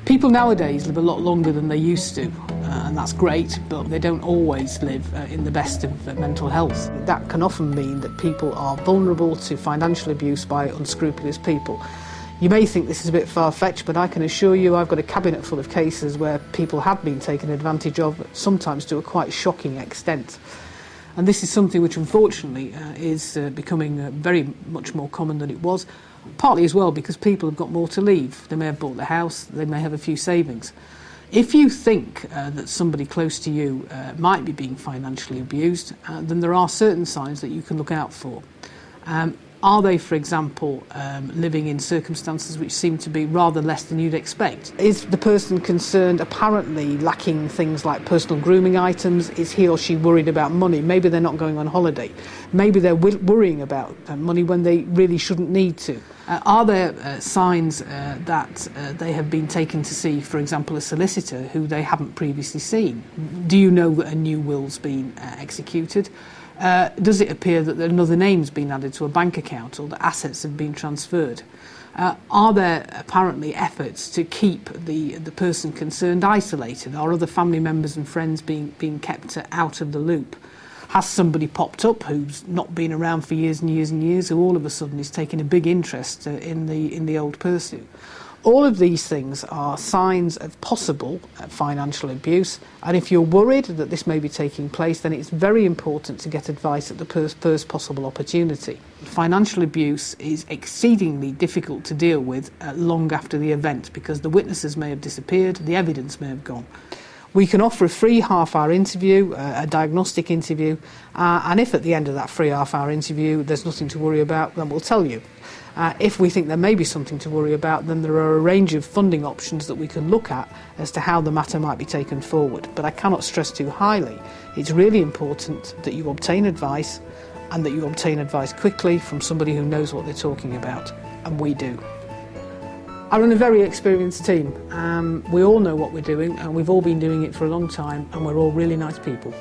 People nowadays live a lot longer than they used to, and that's great, but they don't always live in the best of mental health. That can often mean that people are vulnerable to financial abuse by unscrupulous people. You may think this is a bit far-fetched, but I can assure you I've got a cabinet full of cases where people have been taken advantage of, sometimes to a quite shocking extent. And this is something which unfortunately is becoming very much more common than it was, partly as well because people have got more to leave. They may have bought the house, they may have a few savings. If you think that somebody close to you might be being financially abused, then there are certain signs that you can look out for. Are they, for example, living in circumstances which seem to be rather less than you'd expect? Is the person concerned apparently lacking things like personal grooming items? Is he or she worried about money? Maybe they're not going on holiday. Maybe they're worrying about money when they really shouldn't need to. Are there signs that they have been taken to see, for example, a solicitor who they haven't previously seen? Do you know that a new will's been executed? Does it appear that another name's been added to a bank account or that assets have been transferred? Are there apparently efforts to keep the person concerned isolated? Are other family members and friends being kept out of the loop? Has somebody popped up who's not been around for years and years and years, who all of a sudden is taking a big interest in the old person? All of these things are signs of possible financial abuse, and if you're worried that this may be taking place, then it's very important to get advice at the first possible opportunity. Financial abuse is exceedingly difficult to deal with long after the event because the witnesses may have disappeared, the evidence may have gone. We can offer a free half-hour interview, a diagnostic interview, and if at the end of that free half-hour interview there's nothing to worry about, then we'll tell you. If we think there may be something to worry about, then there are a range of funding options that we can look at as to how the matter might be taken forward. But I cannot stress too highly, it's really important that you obtain advice and that you obtain advice quickly from somebody who knows what they're talking about, and we do. I run a very experienced team. We all know what we're doing, and we've all been doing it for a long time, and we're all really nice people.